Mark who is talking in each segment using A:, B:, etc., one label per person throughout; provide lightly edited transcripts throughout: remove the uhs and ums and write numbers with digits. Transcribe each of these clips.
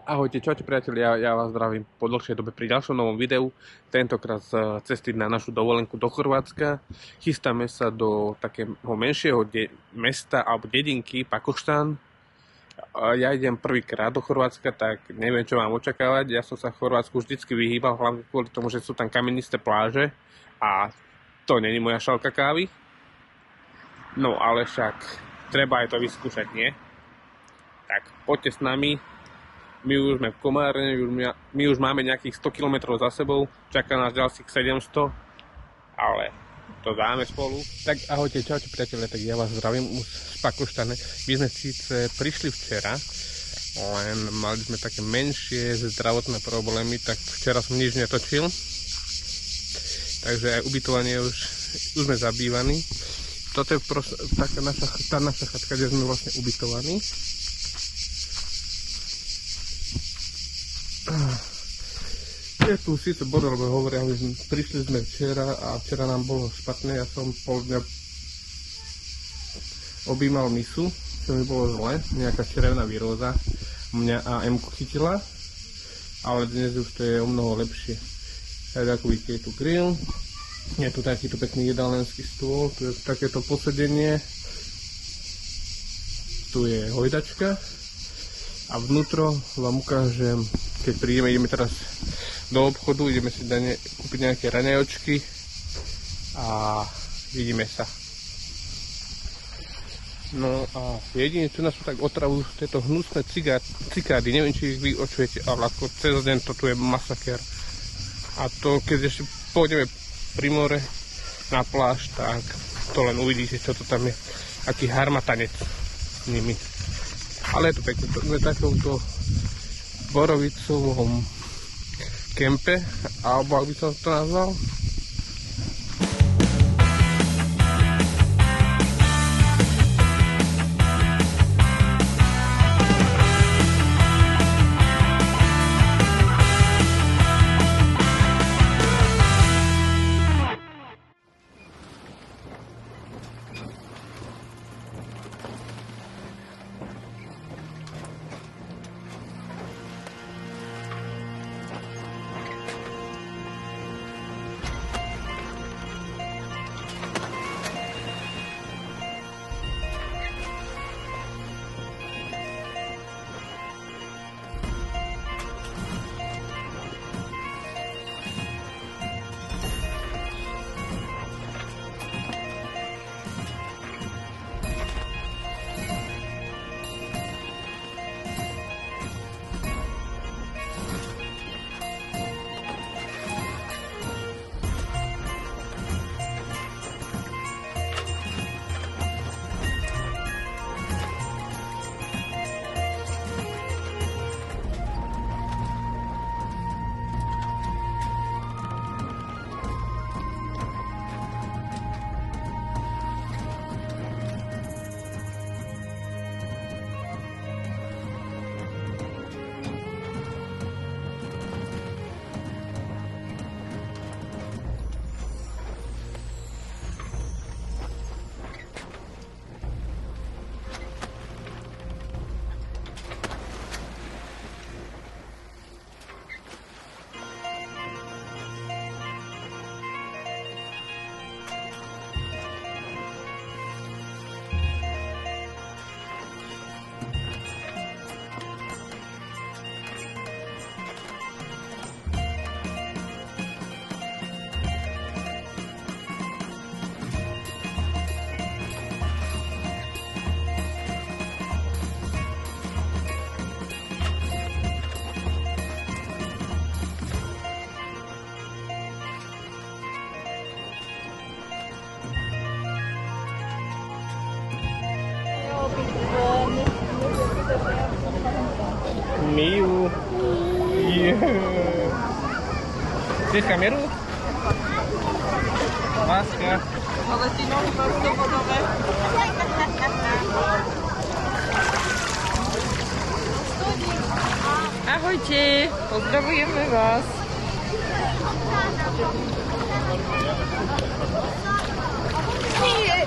A: Ahojte, čaute priatelia, ja vás zdravím po dlhšej dobe pri ďalšom novom videu, tentokrát z cesty na našu dovolenku do Chorvátska. Chystáme sa do takého menšieho mesta alebo dedinky Pakoštán. Ja idem prvýkrát do Chorvátska, tak neviem, čo mám očakávať. Ja som sa v Chorvátsku vždycky vyhýbal, hlavne kvôli tomu, že sú tam kamenisté pláže a to není moja šálka kávy. No ale však treba aj to vyskúšať, nie? Tak poďte s nami. My už sme v Komárne, my už máme nejakých 100 km za sebou, čaká nás ďalších 700, ale to dáme spolu. Tak ahojte, čaute priatelia, tak ja vás zdravím už z Pakoštane. My sme síce prišli včera, len mali sme také menšie zdravotné problémy, tak včera som nič netočil. Takže aj ubytovanie už sme zabývaní. Toto je taká naša chatka, kde sme vlastne ubytovaní. Je tu síce bordel, lebo hovoria, že prišli sme včera a včera nám bolo špatné. Ja som pol dňa objímal misu, čo mi bolo zle, nejaká červená víróza mňa a M-ku chytila, ale dnes už to je o mnoho lepšie. Tak ako vidíte, je tu grill, je tu takýto pekný jedálenský stôl, tu je takéto posedenie, tu je hojdačka a vnútro vám ukážem. Keď prídeme, ideme teraz do obchodu, ideme si kúpiť nejaké raňajočky a vidíme sa. No a jedine, čo nás tu tak otravujú, tieto hnusné cikády, neviem, či ich vy očujete, ale ako cez deň to tu je masaker. A to, keď ešte pôjdeme pri more na pláž, tak to len uvidíte, čo to tam je, aký harmatanec s nimi. Ale je to pekné, to je takouto borovicovom kempe, alebo ak by som to nazval. Miu. Chceš kameru? Láska.
B: Ale ty nohy máš do vodové. Ahojte, pozdravujeme vás. Nie, nie.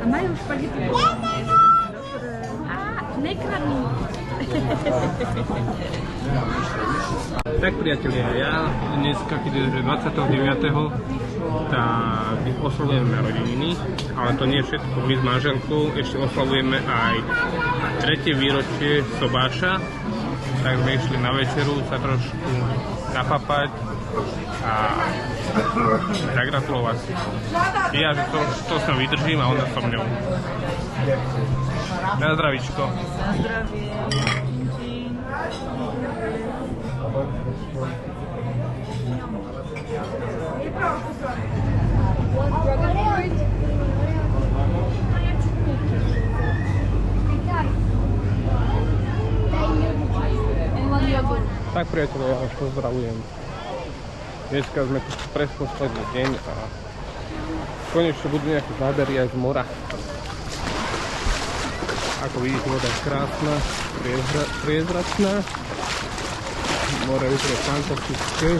C: A majú špagety. Nekradnú.
A: Tak priatelia, ja dneska, keď je 29. tak oslavujeme rodiny, ale to nie je všetko. My s manželkou ešte oslavujeme aj 3. výročie sobáša, tak sme išli na večeru sa trošku napapať a zagratulovať si. Ja, že to s ňou vydržím a ona so mňou. Na zdravíčko.
B: Na zdravie.
A: Tak priateľe, ja vás pozdravujem. Dneska sme tu pre posledný deň a konečne budú nejaké zábery aj z mora. Ako vidíte, voda je krásna, priezračná. More je úplne fantastické.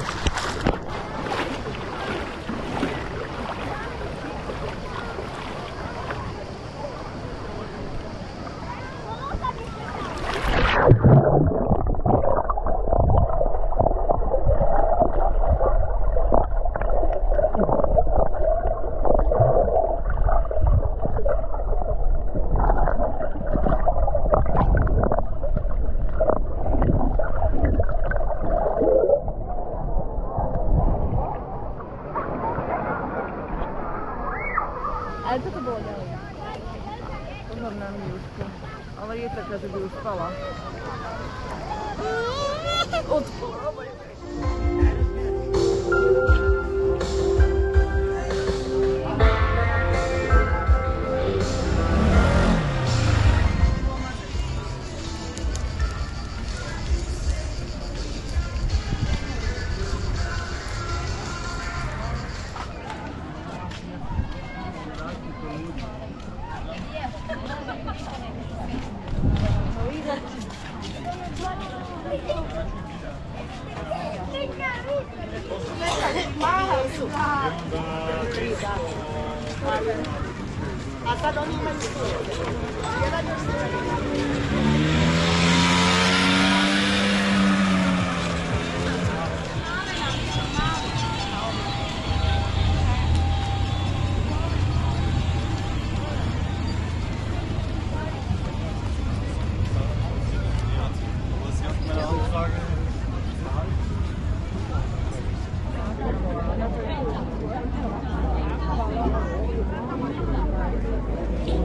C: Ale toto bolo ďalej. Pozor na Miušku. Ale je taká, že by už spala. Odpúvaj.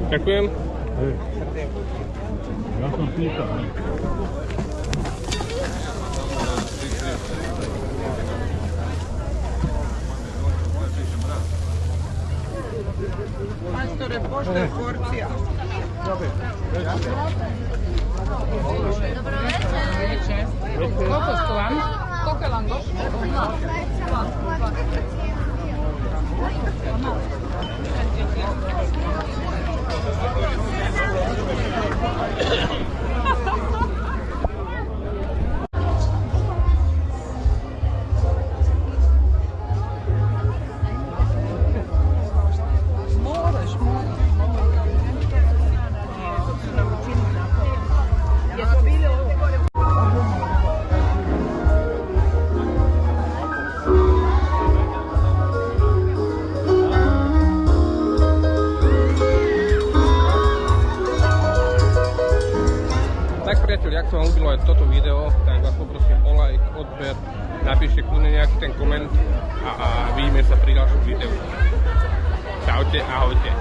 A: Ďakujem.
D: Ja som pýtal.
B: Pastore, pošto je porcija.
C: Koľko sú vám? Koľko je langoš?
A: sledovať toto video, tak vás poprosím o like, odber, napíšte kľudne nejaký ten koment a vidíme sa pri ďalšom videu. Čaute, ahojte.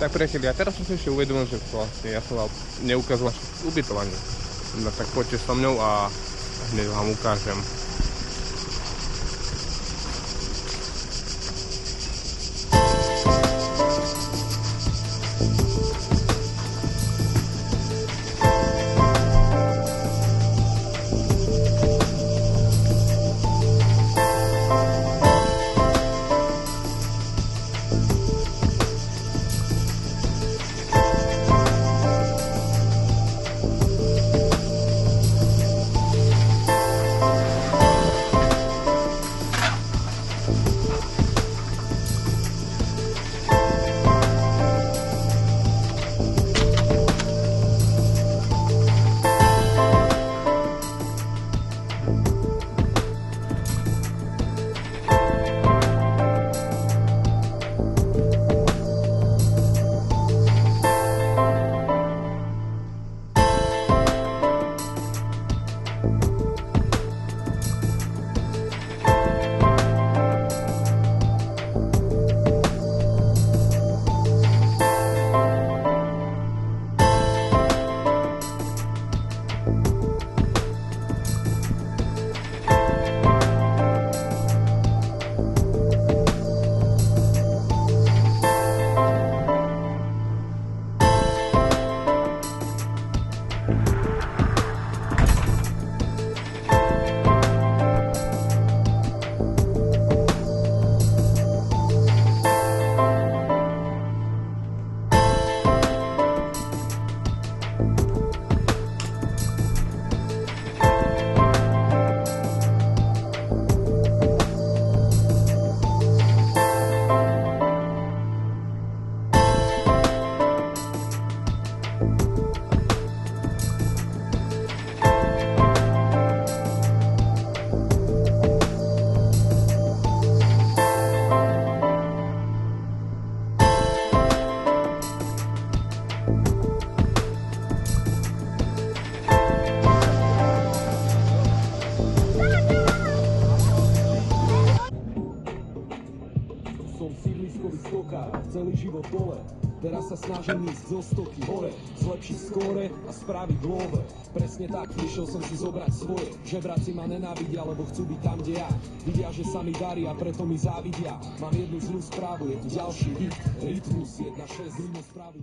A: Tak priatelia, teraz som si ešte uvedomil, že vlastne ja som vám neukázal ubytovanie. No tak poďte so mnou a hneď vám ukážem.
D: Celý život dole, teraz sa snažím ísť zo stoky hore, zlepšiť skóre a spraviť love. Presne tak, prišiel som si zobrať svoje. Žebráci ma nenávidia, lebo chcú byť tam, kde ja. Vidia, že sa mi darí a preto mi závidia. Mám jednu zlú správu, je tu ďalší hit. Rytmus 1.6 mimo správu.